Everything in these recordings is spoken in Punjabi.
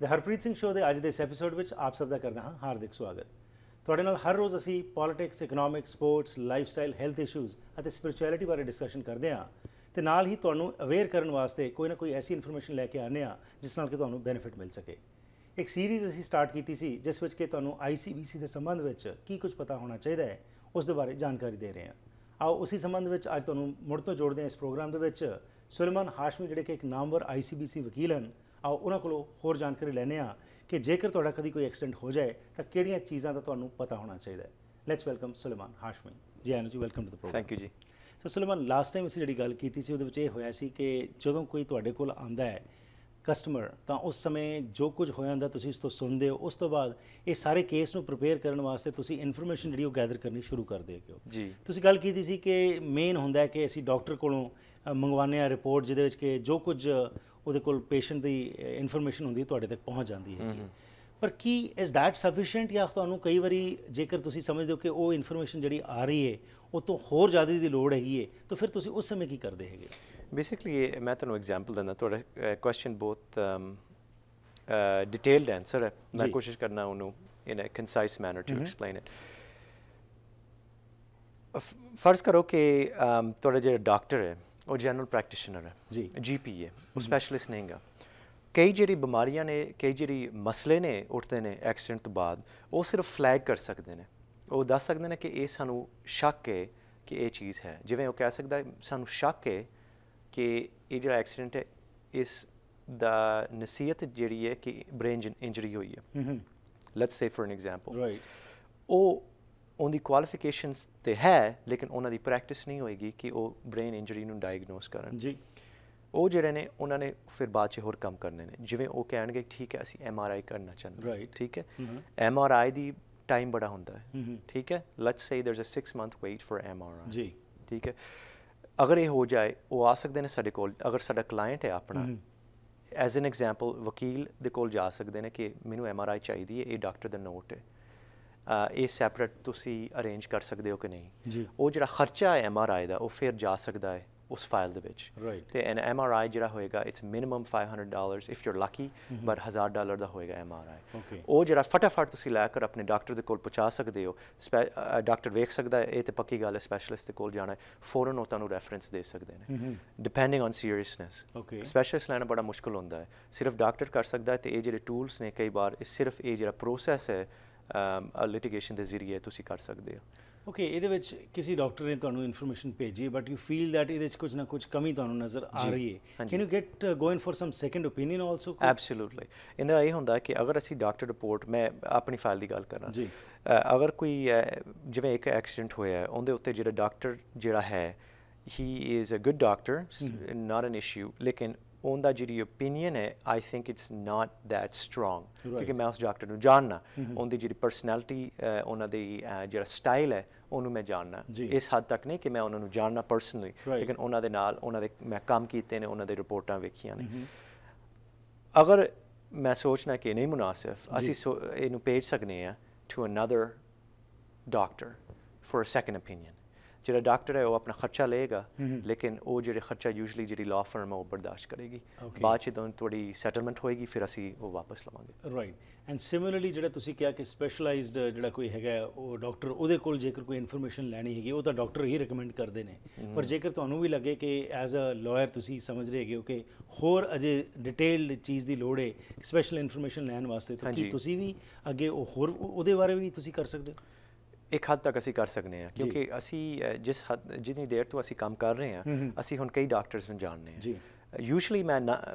द हरप्रीत सिंह शो के अज के इस एपीसोड में आप सब का करदा हाँ हार्दिक स्वागत। तुहाडे नाल हर रोज़ असी politics, economics, sports, lifestyle, health issues और स्पिरिचुअलिटी बारे डिस्कशन करते हैं तो नाल ही तुहानूं अवेयर करने वास्ते कोई ना कोई ऐसी इन्फॉर्मेशन लैके आने जिस नाल कि तुहानूं बेनिफिट मिल सके। एक सीरीज़ असी स्टार्ट की सी जिस विच कि तुहानूं ICBC के संबंध में की कुछ पता होना चाहिए है उस दे बारे जानकारी दे रहे हैं। आओ उसी संबंध में अज तुहानूं मुड़ तो जोड़ते हैं इस प्रोग्राम के सुलेमान हाशमी जिहड़े कि एक नामवर ICBC वकील हैं। आओ उन्होंने कोलों होर जानकारी लैने कि जेकर तुहाडा कभी कोई एक्सीडेंट हो जाए तो किहड़ियां चीज़ां दा तुहानूं पता होना चाहिए। Let's welcome Suleman Hashmi ji. आनू ji welcome to the program. Thank you जी। सो सुलेमान लास्ट टाइम असीं जिहड़ी गल कीती सी उहदे विच इह होया सी कि जदों कोई तुहाडे कोल आंदा है कस्टमर तो उस समय जो कुछ होया हुंदा तुसीं उस तो सुनदे हो, उस तो बाद ये सारे केस नूं प्रिपेयर करने वास्ते तुसीं इन्फॉर्मेशन जिहड़ी ओह गैदर करनी शुरू कर देगे हो जी। तुसीं गल कीती सी कि मेन हुंदा है कि असीं डॉक्टर कोलों मंगवाने आ रिपोर्ट जिहदे विच कि जो कुछ ਉਹਦੇ ਕੋਲ ਪੇਸ਼ੈਂਟ ਦੀ ਇਨਫੋਰਮੇਸ਼ਨ ਹੁੰਦੀ ਤੁਹਾਡੇ ਤੱਕ ਪਹੁੰਚ ਜਾਂਦੀ ਹੈ। ਪਰ ਕੀ ਇਜ਼ ਦੈਟ ਸਫੀਸ਼ੀਐਂਟ ਜਾਂ ਤੁਹਾਨੂੰ ਕਈ ਵਾਰੀ ਜੇਕਰ ਤੁਸੀਂ ਸਮਝਦੇ ਹੋ ਕਿ ਉਹ ਇਨਫੋਰਮੇਸ਼ਨ ਜਿਹੜੀ ਆ ਰਹੀ ਹੈ ਉਹ ਤੋਂ ਹੋਰ ਜ਼ਿਆਦਾ ਦੀ ਲੋੜ ਹੈਗੀ ਹੈ ਤਾਂ ਫਿਰ ਤੁਸੀਂ ਉਸ ਸਮੇਂ ਕੀ ਕਰਦੇ ਹੈਗੇ? ਬੇਸਿਕਲੀ ਮੈਂ ਤੁਹਾਨੂੰ ਐਗਜ਼ਾਮਪਲ ਦਿੰਦਾ। ਤੁਹਾਡਾ ਕੁਐਸਚਨ ਬਹੁਤ ਡਿਟੇਲਡ ਆਨਸਰ ਹੈ। ਮੈਂ ਕੋਸ਼ਿਸ਼ ਕਰਨਾ ਉਹਨੂੰ ਇਨ ਅ ਕੰਸਾਈਜ਼ ਮੈਨਰ ਟੂ ਐਕਸਪਲੇਨ ਇਟ। ਫਰਜ਼ ਕਰੋ ਕਿ ਤੁਹਾਡਾ ਜਿਹੜਾ ਡਾਕਟਰ ਹੈ ਉਹ ਜਨਰਲ ਪ੍ਰੈਕਟੀਸ਼ਨਰ ਹੈ ਜੀ, GP ਹੈ, ਉਹ ਸਪੈਸ਼ਲਿਸਟ ਨਹੀਂ ਗਾ। ਕਈ ਜਿਹੜੀ ਬਿਮਾਰੀਆਂ ਨੇ, ਕਈ ਜਿਹੜੀ ਮਸਲੇ ਨੇ ਉੱਠਦੇ ਨੇ ਐਕਸੀਡੈਂਟ ਤੋਂ ਬਾਅਦ, ਉਹ ਸਿਰਫ ਫਲੈਗ ਕਰ ਸਕਦੇ ਨੇ। ਉਹ ਦੱਸ ਸਕਦੇ ਨੇ ਕਿ ਇਹ ਸਾਨੂੰ ਸ਼ੱਕ ਹੈ ਕਿ ਇਹ ਚੀਜ਼ ਹੈ। ਜਿਵੇਂ ਉਹ ਕਹਿ ਸਕਦਾ ਸਾਨੂੰ ਸ਼ੱਕ ਹੈ ਕਿ ਇਹ ਜਿਹੜਾ ਐਕਸੀਡੈਂਟ ਹੈ ਇਸ ਦਾ ਨਸੀਹਤ ਜਿਹੜੀ ਹੈ ਕਿ ਬ੍ਰੇਨ ਇੰਜਰੀ ਹੋਈ ਹੈ। Let's say for N example ਉਹ ਉਹਦੀ ਕੁਆਲੀਫਿਕੇਸ਼ਨਸ ਤੇ ਹੈ ਲੇਕਿਨ ਉਹਨਾਂ ਦੀ ਪ੍ਰੈਕਟਿਸ ਨਹੀਂ ਹੋਏਗੀ ਕਿ ਉਹ ਬ੍ਰੇਨ ਇੰਜਰੀ ਨੂੰ ਡਾਇਗਨੋਸ ਕਰਨ ਜੀ। ਉਹ ਜਿਹੜੇ ਨੇ ਉਹਨਾਂ ਨੇ ਫਿਰ ਬਾਅਦ 'ਚ ਹੋਰ ਕੰਮ ਕਰਨੇ ਨੇ। ਜਿਵੇਂ ਉਹ ਕਹਿਣਗੇ ਠੀਕ ਹੈ ਅਸੀਂ MRI ਕਰਨਾ ਚਾਹੁੰਦੇ ਹਾਂ, ਠੀਕ ਹੈ। MRI ਦੀ ਟਾਈਮ ਬੜਾ ਹੁੰਦਾ ਹੈ, ਠੀਕ ਹੈ। Let's say there is a 6 month wait for MRI ਜੀ, ਠੀਕ ਹੈ। ਅਗਰ ਇਹ ਹੋ ਜਾਏ ਉਹ ਆ ਸਕਦੇ ਨੇ ਸਾਡੇ ਕੋਲ। ਅਗਰ ਸਾਡਾ ਕਲਾਇੰਟ ਹੈ ਆਪਣਾ ਐਜ਼ ਐਨ ਐਗਜ਼ਾਮਪਲ ਵਕੀਲ ਦੇ ਕੋਲ ਜਾ ਸਕਦੇ ਨੇ ਕਿ ਮੈਨੂੰ MRI ਚਾਹੀਦੀ ਹੈ, ਇਹ ਡਾਕਟਰ ਦਾ ਨੋਟ ਹੈ, ਇਹ ਸੈਪਰੇਟ ਤੁਸੀਂ ਅਰੇਂਜ ਕਰ ਸਕਦੇ ਹੋ ਕਿ ਨਹੀਂ ਜੀ। ਉਹ ਜਿਹੜਾ ਖਰਚਾ ਹੈ MRI ਦਾ ਉਹ ਫਿਰ ਜਾ ਸਕਦਾ ਹੈ ਉਸ ਫਾਈਲ ਦੇ ਵਿੱਚ ਤੇ ਐਨ MRI ਜਿਹੜਾ ਹੋਏਗਾ it's minimum $500 if you are Lucky, but $1000 ਦਾ ਹੋਏਗਾ MRI। ਉਹ ਜਿਹੜਾ ਫਟਾਫਟ ਤੁਸੀਂ ਲੈ ਕਰ ਆਪਣੇ ਡਾਕਟਰ ਦੇ ਕੋਲ ਪਹੁੰਚਾ ਸਕਦੇ ਹੋ। ਡਾਕਟਰ ਵੇਖ ਸਕਦਾ ਹੈ, ਇਹ ਤੇ ਪੱਕੀ ਗੱਲ ਹੈ, ਸਪੈਸ਼ਲਿਸਟ ਦੇ ਕੋਲ ਜਾਣਾ ਹੈ, ਫੌਰਨ ਉਹ ਤੁਹਾਨੂੰ ਰੈਫਰੈਂਸ ਦੇ ਸਕਦੇ ਨੇ ਡਿਪੈਂਡਿੰਗ ਔਨ ਸੀਰੀਅਸਨੈਸ। ਸਪੈਸ਼ਲਿਸਟ ਲੈਣਾ ਬੜਾ ਮੁਸ਼ਕਿਲ ਹੁੰਦਾ ਹੈ, ਸਿਰਫ ਡਾਕਟਰ ਕਰ ਸਕਦਾ ਹੈ। ਤੇ ਇਹ ਜਿਹੜੇ ਟੂਲਸ ਨੇ ਕਈ ਵਾਰ ਸਿਰਫ ਇਹ ਜਿਹੜਾ ਪ੍ਰੋਸੈਸ ਹੈ ਲਿਟੀਗੇਸ਼ਨ ਦੇ ਜ਼ਰੀਏ ਤੁਸੀਂ ਕਰ ਸਕਦੇ ਹੋ। ਓਕੇ, ਇਹਦੇ ਵਿੱਚ ਕਿਸੇ ਡਾਕਟਰ ਨੇ ਤੁਹਾਨੂੰ ਇਨਫੋਰਮੇਸ਼ਨ ਭੇਜੀ ਬਟ ਯੂ ਫੀਲ ਦੈਟ ਇਹਦੇ 'ਚ ਕੁਝ ਨਾ ਕੁਝ ਕਮੀ ਤੁਹਾਨੂੰ ਨਜ਼ਰ ਆ ਰਹੀ ਹੈ, can you get go in for some second opinion also? Absolutely. ਇਹਦਾ ਇਹ ਹੁੰਦਾ ਕਿ ਅਗਰ ਅਸੀਂ ਡਾਕਟਰ ਰਿਪੋਰਟ, ਮੈਂ ਆਪਣੀ ਫਾਈਲ ਦੀ ਗੱਲ ਕਰਾਂ ਜੀ, ਅਗਰ ਕੋਈ ਜਿਵੇਂ ਇੱਕ ਐਕਸੀਡੈਂਟ ਹੋਇਆ ਉਹਦੇ ਉੱਤੇ ਜਿਹੜਾ ਡਾਕਟਰ ਜਿਹੜਾ ਹੈ ਹੀ is a good doctor, not an issue, ਲੇਕਿਨ ਉਹਦਾ ਜਿਹੜੀ ਓਪੀਨੀਅਨ ਹੈ I think it's not that strong ਕਿਉਂਕਿ ਮੈਂ ਉਸ ਡਾਕਟਰ ਨੂੰ ਜਾਣਨਾ, ਉਹਦੀ ਜਿਹੜੀ ਪਰਸਨੈਲਿਟੀ, ਉਹਨਾਂ ਦੀ ਜਿਹੜਾ ਸਟਾਈਲ ਹੈ ਉਹਨੂੰ ਮੈਂ ਜਾਣਨਾ। ਇਸ ਹੱਦ ਤੱਕ ਨਹੀਂ ਕਿ ਮੈਂ ਉਹਨਾਂ ਨੂੰ ਜਾਣਨਾ ਪਰਸਨਲੀ, ਲੇਕਿਨ ਉਹਨਾਂ ਦੇ ਨਾਲ ਉਹਨਾਂ ਦੇ ਮੈਂ ਕੰਮ ਕੀਤੇ ਨੇ, ਉਹਨਾਂ ਦੇ ਰਿਪੋਰਟਾਂ ਵੇਖੀਆਂ ਨੇ। ਅਗਰ ਮੈਂ ਸੋਚਣਾ ਕਿ ਨਹੀਂ ਮੁਨਾਸਿਬ, ਅਸੀਂ ਇਹਨੂੰ ਭੇਜ ਸਕਦੇ ਹਾਂ to another doctor for a second opinion. ਜਿਹੜਾ ਡਾਕਟਰ ਹੈ ਉਹ ਆਪਣਾ ਖਰਚਾ ਲਏਗਾ, ਲੇਕਿਨ ਉਹ ਜਿਹੜੇ ਖਰਚਾ ਯੂਜਲੀ ਜਿਹੜੀ ਲਾਅ ਫਰਮ ਹੈ ਉਹ ਬਰਦਾਸ਼ਤ ਕਰੇਗੀ। ਬਾਅਦ 'ਚ ਤੁਹਾਡੀ ਸੈਟਲਮੈਂਟ ਹੋਏਗੀ, ਫਿਰ ਅਸੀਂ ਉਹ ਵਾਪਸ ਲਵਾਂਗੇ। ਰਾਈਟ। ਐਂਡ ਸਿਮਿਲਰਲੀ ਜਿਹੜਾ ਤੁਸੀਂ ਕਿਹਾ ਕਿ ਸਪੈਸ਼ਲਾਈਜ਼ਡ ਜਿਹੜਾ ਕੋਈ ਹੈਗਾ ਉਹ ਡਾਕਟਰ, ਉਹਦੇ ਕੋਲ ਜੇਕਰ ਕੋਈ ਇਨਫੋਰਮੇਸ਼ਨ ਲੈਣੀ ਹੈਗੀ ਉਹ ਤਾਂ ਡਾਕਟਰ ਹੀ ਰਿਕਮੈਂਡ ਕਰਦੇ ਨੇ, ਪਰ ਜੇਕਰ ਤੁਹਾਨੂੰ ਵੀ ਲੱਗੇ ਕਿ ਐਜ਼ ਅ ਲਾਇਰ ਤੁਸੀਂ ਸਮਝ ਰਹੇ ਹੈਗੇ ਹੋ ਕਿ ਹੋਰ ਅਜੇ ਡਿਟੇਲਡ ਚੀਜ਼ ਦੀ ਲੋੜ ਹੈ ਸਪੈਸ਼ਲ ਇਨਫੋਰਮੇਸ਼ਨ ਲੈਣ ਵਾਸਤੇ, ਤਾਂ ਕੀ ਤੁਸੀਂ ਵੀ ਅੱਗੇ ਉਹ ਹੋਰ ਉਹਦੇ ਬਾਰੇ ਵੀ ਤੁਸੀਂ ਕਰ ਸਕਦੇ ਹੋ? ਇੱਕ ਹੱਦ ਤੱਕ ਅਸੀਂ ਕਰ ਸਕਦੇ ਹਾਂ ਕਿਉਂਕਿ ਅਸੀਂ ਜਿੰਨੀ ਦੇਰ ਤੋਂ ਅਸੀਂ ਕੰਮ ਕਰ ਰਹੇ ਹਾਂ ਅਸੀਂ ਹੁਣ ਕਈ ਡਾਕਟਰਸ ਨੂੰ ਜਾਣਦੇ ਹਾਂ। ਯੂਜਲੀ ਮੈਂ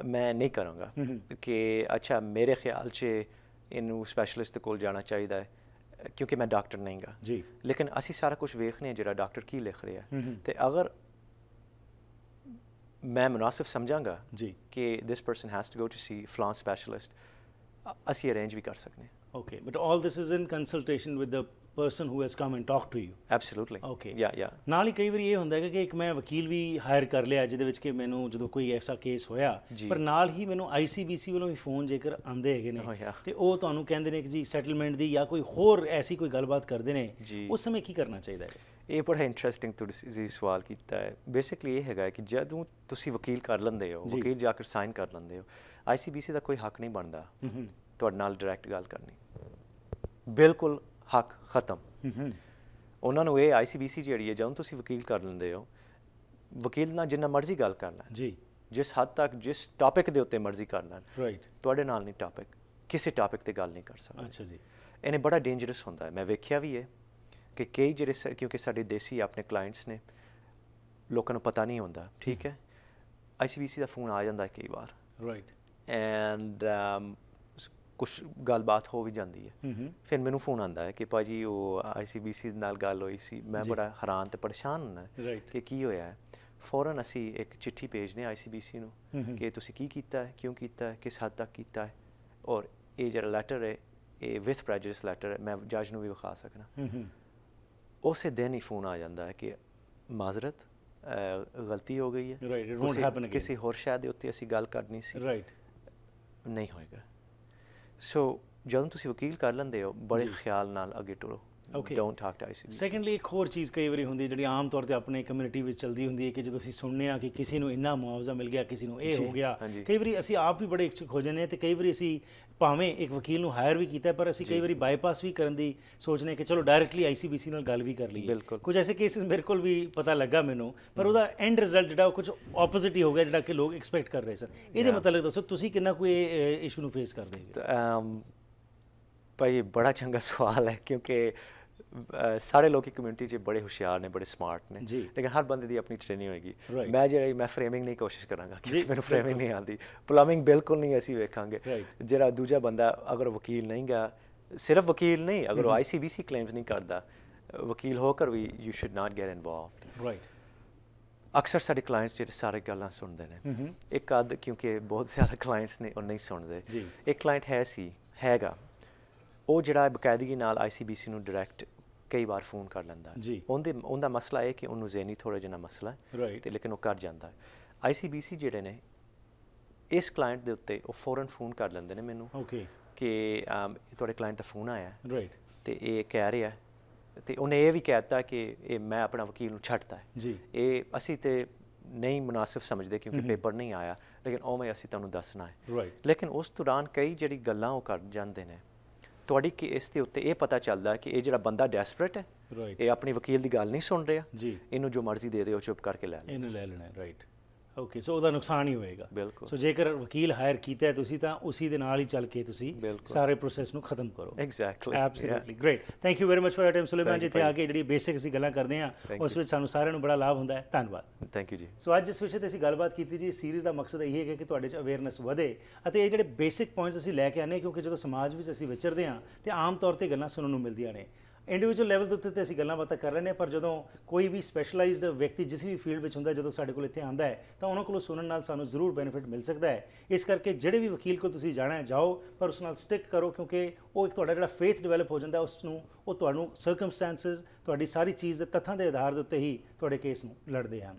ਨਹੀਂ ਕਰਾਂਗਾ ਕਿ ਅੱਛਾ ਮੇਰੇ ਖਿਆਲ 'ਚ ਇਹਨੂੰ ਸਪੈਸ਼ਲਿਸਟ ਦੇ ਕੋਲ ਜਾਣਾ ਚਾਹੀਦਾ ਹੈ ਕਿਉਂਕਿ ਮੈਂ ਡਾਕਟਰ ਨਹੀਂ ਗਾ ਜੀ, ਲੇਕਿਨ ਅਸੀਂ ਸਾਰਾ ਕੁਝ ਵੇਖਦੇ ਹਾਂ ਜਿਹੜਾ ਡਾਕਟਰ ਕੀ ਲਿਖ ਰਿਹਾ ਤੇ ਅਗਰ ਮੈਂ ਮੁਨਾਸਿਬ ਸਮਝਾਂਗਾ ਜੀ ਕਿ this person has to go to see ਫਲਾਨ ਸਪੈਸ਼ਲਿਸਟ, ਅਸੀਂ ਅਰੇਂਜ ਵੀ ਕਰ ਸਕਦੇ ਹਾਂ। Okay, but all this is in consultation with the person who has come and talked to you. Absolutely. Okay. Yeah. ਨਾਲ ਹੀ ਕਈ ਵਾਰੀ ਇਹ ਹੁੰਦਾ ਹੈ ਕਿ ਇੱਕ ਮੈਂ ਵਕੀਲ ਵੀ ਹਾਇਰ ਕਰ ਲਿਆ ਜਿਹਦੇ ਵਿੱਚ ਕਿ ਮੈਨੂੰ ਜਦੋਂ ਕੋਈ ਐਸਾ ਕੇਸ ਹੋਇਆ ਪਰ ਨਾਲ ਹੀ ਮੈਨੂੰ ICBC ਵੱਲੋਂ ਵੀ ਫੋਨ ਜੇਕਰ ਆਉਂਦੇ ਹੈਗੇ ਨੇ ਤੇ ਉਹ ਤੁਹਾਨੂੰ ਕਹਿੰਦੇ ਨੇ ਕਿ ਜੀ ਸੈਟਲਮੈਂਟ ਦੀ ਜਾਂ ਕੋਈ ਹੋਰ ਐਸੀ ਕੋਈ ਗੱਲਬਾਤ ਕਰਦੇ ਨੇ ਉਸ ਸਮੇਂ ਕੀ ਕਰਨਾ ਚਾਹੀਦਾ ਹੈ? ਇਹ ਬੜਾ ਇੰਟਰਸਟਿੰਗ ਤੁਸੀਂ ਸਵਾਲ ਕੀਤਾ ਹੈ। ਬੇਸਿਕਲੀ ਇਹ ਹੈਗਾ ਕਿ ਜਦੋਂ ਤੁਸੀਂ ਵਕੀਲ ਕਰ ਲੈਂਦੇ ਹੋ, ਵਕੀਲ ਜਾ ਕੇ ਸਾਈਨ ਕਰ ਲੈਂਦੇ ਹੋ, ICBC ਦਾ ਕੋਈ ਹੱਕ ਨਹੀਂ ਬਣਦਾ ਤੁਹਾਡੇ ਨਾਲ ਡਾਇਰੈਕਟ ਗੱਲ ਕਰਨੀ, ਬਿਲਕੁਲ ਹੱਕ ਖਤਮ। ਉਹਨਾਂ ਨੂੰ ਇਹ ICBC ਜਿਹੜੀ ਹੈ ਜਦੋਂ ਤੁਸੀਂ ਵਕੀਲ ਕਰ ਲੈਂਦੇ ਹੋ, ਵਕੀਲ ਨਾਲ ਜਿੰਨਾ ਮਰਜ਼ੀ ਗੱਲ ਕਰ ਲੈਣ ਜੀ, ਜਿਸ ਹੱਦ ਤੱਕ ਜਿਸ ਟੌਪਿਕ ਦੇ ਉੱਤੇ ਮਰਜ਼ੀ ਕਰ ਲੈਣ, ਤੁਹਾਡੇ ਨਾਲ ਨਹੀਂ ਟੌਪਿਕ ਕਿਸੇ ਟੌਪਿਕ 'ਤੇ ਗੱਲ ਨਹੀਂ ਕਰ ਸਕਦੇ। ਅੱਛਾ ਜੀ। ਇਹਨੇ ਬੜਾ ਡੇਂਜਰਸ ਹੁੰਦਾ ਹੈ। ਮੈਂ ਵੇਖਿਆ ਵੀ ਹੈ ਕਿ ਕਈ ਜਿਹੜੇ ਕਿਉਂਕਿ ਸਾਡੇ ਦੇਸੀ ਆਪਣੇ ਕਲਾਇੰਟਸ ਨੇ, ਲੋਕਾਂ ਨੂੰ ਪਤਾ ਨਹੀਂ ਹੁੰਦਾ, ਠੀਕ ਹੈ, ICBC ਦਾ ਫੋਨ ਆ ਜਾਂਦਾ ਕਈ ਵਾਰ ਐਂਡ ਕੁਛ ਗੱਲਬਾਤ ਹੋ ਵੀ ਜਾਂਦੀ ਹੈ, ਫਿਰ ਮੈਨੂੰ ਫੋਨ ਆਉਂਦਾ ਹੈ ਕਿ ਭਾਜੀ ਉਹ ICBC ਨਾਲ ਗੱਲ ਹੋਈ ਸੀ। ਮੈਂ ਬੜਾ ਹੈਰਾਨ ਅਤੇ ਪਰੇਸ਼ਾਨ ਹੁੰਦਾ ਕਿ ਕੀ ਹੋਇਆ ਹੈ। ਫੌਰਨ ਅਸੀਂ ਇੱਕ ਚਿੱਠੀ ਭੇਜਦੇ ਹਾਂ ICBC ਨੂੰ ਕਿ ਤੁਸੀਂ ਕੀ ਕੀਤਾ ਹੈ, ਕਿਉਂ ਕੀਤਾ ਹੈ, ਕਿਸ ਹੱਦ ਤੱਕ ਕੀਤਾ ਹੈ, ਔਰ ਇਹ ਜਿਹੜਾ ਲੈਟਰ ਹੈ ਇਹ ਵਿਥ ਪ੍ਰੈਜੁਡਿਸ ਲੈਟਰ ਹੈ, ਮੈਂ ਜੱਜ ਨੂੰ ਵੀ ਵਿਖਾ ਸਕਦਾ। ਉਸੇ ਦਿਨ ਹੀ ਫੋਨ ਆ ਜਾਂਦਾ ਹੈ ਕਿ ਮਾਜ਼ਰਤ ਗਲਤੀ ਹੋ ਗਈ ਹੈ, ਕਿਸੇ ਹੋਰ ਸ਼ਾਇਦ ਦੇ ਉੱਤੇ ਅਸੀਂ ਗੱਲ ਕਰਨੀ ਸੀ, ਨਹੀਂ ਹੋਏਗਾ। ਸੋ ਜਦੋਂ ਤੁਸੀਂ ਵਕੀਲ ਕਰ ਲੈਂਦੇ ਹੋ, ਬੜੇ ਖਿਆਲ ਨਾਲ ਅੱਗੇ ਟੁਰੋ। Don't talk to ICBC। Secondly ਇੱਕ ਹੋਰ ਚੀਜ਼ ਕਈ ਵਾਰੀ ਹੁੰਦੀ ਜਿਹੜੀ ਆਮ ਤੌਰ 'ਤੇ ਆਪਣੇ ਕਮਿਊਨਿਟੀ ਵਿੱਚ ਚੱਲਦੀ ਹੁੰਦੀ ਹੈ ਕਿ ਜਦੋਂ ਅਸੀਂ ਸੁਣਨੇ ਹਾਂ ਕਿ ਕਿਸੇ ਨੂੰ ਇੰਨਾ ਮੁਆਵਜ਼ਾ ਮਿਲ ਗਿਆ, ਕਿਸੇ ਨੂੰ ਇਹ ਹੋ ਗਿਆ, ਕਈ ਵਾਰੀ ਅਸੀਂ ਆਪ ਵੀ ਬੜੇ ਇਛੁਕ ਹੋ ਜਾਂਦੇ ਹਾਂ ਅਤੇ ਕਈ ਵਾਰੀ ਅਸੀਂ ਭਾਵੇਂ ਇੱਕ ਵਕੀਲ ਨੂੰ ਹਾਇਰ ਵੀ ਕੀਤਾ ਪਰ ਅਸੀਂ ਕਈ ਵਾਰੀ ਬਾਈਪਾਸ ਵੀ ਕਰਨ ਦੀ ਸੋਚਦੇ ਕਿ ਚਲੋ ਡਾਇਰੈਕਟਲੀ ICBC ਨਾਲ ਗੱਲ ਵੀ ਕਰ ਲਈਏ। ਕੁਝ ਐਸੇ ਕੇਸਿਸ ਮੇਰੇ ਕੋਲ ਵੀ ਪਤਾ ਲੱਗਾ ਮੈਨੂੰ, ਪਰ ਉਹਦਾ ਐਂਡ ਰਿਜ਼ਲਟ ਜਿਹੜਾ ਉਹ ਕੁਝ ਆਪੋਜ਼ਿਟ ਹੀ ਹੋ ਗਿਆ ਜਿਹੜਾ ਕਿ ਲੋਕ ਐਕਸਪੈਕਟ ਕਰ ਰਹੇ ਸਨ। ਇਹਦੇ ਮਤਲਬ ਦੱਸੋ ਤੁਸੀਂ ਕਿੰਨਾ ਕੋਈ ਇਸ਼ੂ ਨੂੰ ਫੇਸ ਕਰਦੇ ਹੋ? ਭਾਈ ਬੜਾ ਚੰਗਾ ਸਵਾਲ ਹੈ ਕਿਉਂਕਿ ਸਾਰੇ ਲੋਕ ਕਮਿਊਨਿਟੀ 'ਚ ਬੜੇ ਹੁਸ਼ਿਆਰ ਨੇ, ਬੜੇ ਸਮਾਰਟ ਨੇ, ਲੇਕਿਨ ਹਰ ਬੰਦੇ ਦੀ ਆਪਣੀ ਟ੍ਰੇਨਿੰਗ ਹੋਏਗੀ। ਮੈਂ ਫਰੇਮਿੰਗ ਨਹੀਂ ਕੋਸ਼ਿਸ਼ ਕਰਾਂਗਾ ਕਿ ਮੈਨੂੰ ਫਰੇਮਿੰਗ ਨਹੀਂ ਆਉਂਦੀ, ਪਲੰਬਿੰਗ ਬਿਲਕੁਲ ਨਹੀਂ ਅਸੀਂ ਵੇਖਾਂਗੇ। ਜਿਹੜਾ ਦੂਜਾ ਬੰਦਾ ਅਗਰ ਵਕੀਲ ਨਹੀਂ ਗਾ, ਸਿਰਫ ਵਕੀਲ ਨਹੀਂ, ਅਗਰ ਉਹ ICBC ਕਲੇਮਸ ਨਹੀਂ ਕਰਦਾ, ਵਕੀਲ ਹੋ ਕਰ ਵੀ you should not get involved. ਅਕਸਰ ਸਾਡੇ ਕਲਾਇੰਟਸ ਜਿਹੜੇ ਸਾਰੇ ਗੱਲਾਂ ਸੁਣਦੇ ਨੇ, ਇੱਕ ਅੱਧ ਕਿਉਂਕਿ ਬਹੁਤ ਜ਼ਿਆਦਾ ਕਲਾਇੰਟਸ ਨੇ ਉਹ ਨਹੀਂ ਸੁਣਦੇ। ਇੱਕ ਕਲਾਇੰਟ ਹੈਗਾ ਉਹ ਜਿਹੜਾ ਬਕਾਇਦਗੀ ਨਾਲ ICBC ਨੂੰ ਡਾਇਰੈਕਟ ਕਈ ਵਾਰ ਫੋਨ ਕਰ ਲੈਂਦਾ ਜੀ। ਉਹਦਾ ਮਸਲਾ ਇਹ ਕਿ ਉਹਨੂੰ ਜ਼ਹਿਨੀ ਥੋੜ੍ਹਾ ਜਿਹਾ ਮਸਲਾ ਹੈ ਅਤੇ ਲੇਕਿਨ ਉਹ ਕਰ ਜਾਂਦਾ ਹੈ। ICBC ਜਿਹੜੇ ਨੇ ਇਸ ਕਲਾਇੰਟ ਦੇ ਉੱਤੇ ਉਹ ਫੌਰਨ ਫੋਨ ਕਰ ਲੈਂਦੇ ਨੇ ਮੈਨੂੰ ਕਿ ਤੁਹਾਡੇ ਕਲਾਇੰਟ ਦਾ ਫੋਨ ਆਇਆ ਅਤੇ ਇਹ ਕਹਿ ਰਿਹਾ, ਅਤੇ ਉਹਨੇ ਇਹ ਵੀ ਕਹਿ ਦਿੱਤਾ ਕਿ ਇਹ ਮੈਂ ਆਪਣਾ ਵਕੀਲ ਨੂੰ ਛੱਡਤਾ ਹੈ। ਇਹ ਅਸੀਂ ਤਾਂ ਨਹੀਂ ਮੁਨਾਸਿਬ ਸਮਝਦੇ ਕਿਉਂਕਿ ਪੇਪਰ ਨਹੀਂ ਆਇਆ, ਲੇਕਿਨ ਉਵੇਂ ਅਸੀਂ ਤੁਹਾਨੂੰ ਦੱਸਣਾ ਹੈ। ਲੇਕਿਨ ਉਸ ਦੌਰਾਨ ਕਈ ਜਿਹੜੀ ਗੱਲਾਂ ਉਹ ਕਰ ਜਾਂਦੇ ਨੇ, ਤੁਹਾਡੀ ਕੇਸ ਦੇ ਉੱਤੇ ਇਹ ਪਤਾ ਚੱਲਦਾ ਕਿ ਇਹ ਜਿਹੜਾ ਬੰਦਾ ਡੈਸਪਰੇਟ ਹੈ, ਇਹ ਆਪਣੀ ਵਕੀਲ ਦੀ ਗੱਲ ਨਹੀਂ ਸੁਣ ਰਿਹਾ, ਇਹਨੂੰ ਜੋ ਮਰਜ਼ੀ ਦੇ ਦਿਓ, ਚੁੱਪ ਕਰਕੇ ਲੈ ਲੈਣਾ। Right, okay. ਸੋ ਉਹਦਾ ਨੁਕਸਾਨ ਹੀ ਹੋਏਗਾ। ਬਿਲਕੁਲ। ਸੋ ਜੇਕਰ ਵਕੀਲ ਹਾਇਰ ਕੀਤਾ ਤੁਸੀਂ ਤਾਂ ਉਸੀ ਦੇ ਨਾਲ ਹੀ ਚੱਲ ਕੇ ਤੁਸੀਂ ਸਾਰੇ ਪ੍ਰੋਸੈਸ ਨੂੰ ਖਤਮ ਕਰੋ। Exactly, absolutely great. Thank you very much for your time Suleman ji. ਤੇ ਆ ਕੇ ਜਿਹੜੀ ਬੇਸਿਕ ਅਸੀਂ ਗੱਲਾਂ ਕਰਦੇ ਹਾਂ ਉਸ ਵਿੱਚ ਸਾਨੂੰ ਸਾਰਿਆਂ ਨੂੰ ਬੜਾ ਲਾਭ ਹੁੰਦਾ ਹੈ। ਧੰਨਵਾਦ। ਥੈਂਕ ਯੂ ਜੀ। ਸੋ ਅੱਜ ਜਿਸ ਵਿਸ਼ੇ 'ਤੇ ਅਸੀਂ ਗੱਲਬਾਤ ਕੀਤੀ ਜੀ, ਸੀਰੀਜ਼ ਦਾ ਮਕਸਦ ਇਹ ਹੈ ਕਿ ਤੁਹਾਡੇ 'ਚ ਅਵੇਅਰਨੈਸ ਵਧੇ ਅਤੇ ਇਹ ਜਿਹੜੇ ਬੇਸਿਕ ਪੁਆਇੰਟਸ ਅਸੀਂ ਲੈ ਕੇ ਆਉਂਦੇ, ਕਿਉਂਕਿ ਜਦੋਂ ਸਮਾਜ ਵਿੱਚ ਅਸੀਂ ਵਿਚਰਦੇ ਹਾਂ ਤਾਂ ਆਮ ਤੌਰ 'ਤੇ ਗੱਲਾਂ ਸੁਣਨ ਨੂੰ ਮਿਲਦੀਆਂ ਨੇ। ਇੰਡੀਵਿਜੂਅਲ ਲੈਵਲ ਦੇ ਉੱਤੇ ਤਾਂ ਅਸੀਂ ਗੱਲਾਂ ਬਾਤਾਂ ਕਰ ਲੈਂਦੇ ਹਾਂ, ਪਰ ਜਦੋਂ ਕੋਈ ਵੀ ਸਪੈਸ਼ਲਾਈਜ਼ਡ ਵਿਅਕਤੀ ਜਿਸ ਵੀ ਫੀਲਡ ਵਿੱਚ ਹੁੰਦਾ, ਜਦੋਂ ਸਾਡੇ ਕੋਲ ਇੱਥੇ ਆਉਂਦਾ ਹੈ ਤਾਂ ਉਹਨਾਂ ਕੋਲੋਂ ਸੁਣਨ ਨਾਲ ਸਾਨੂੰ ਜ਼ਰੂਰ ਬੈਨੀਫਿਟ ਮਿਲ ਸਕਦਾ ਹੈ। ਇਸ ਕਰਕੇ ਜਿਹੜੇ ਵੀ ਵਕੀਲ ਕੋਲ ਤੁਸੀਂ ਜਾਣਾ ਜਾਓ, ਪਰ ਉਸ ਨਾਲ ਸਟਿਕ ਕਰੋ, ਕਿਉਂਕਿ ਉਹ ਇੱਕ ਤੁਹਾਡਾ ਜਿਹੜਾ ਫੇਥ ਡਿਵੈਲਪ ਹੋ ਜਾਂਦਾ, ਉਸ ਨੂੰ ਉਹ ਤੁਹਾਨੂੰ ਸਰਕਮਸਟੈਂਸਿਸ, ਤੁਹਾਡੀ ਸਾਰੀ ਚੀਜ਼ ਦੇ ਤੱਥਾਂ ਦੇ ਆਧਾਰ ਦੇ ਉੱਤੇ ਹੀ ਤੁਹਾਡੇ ਕੇਸ ਨੂੰ ਲੜਦੇ ਹਨ।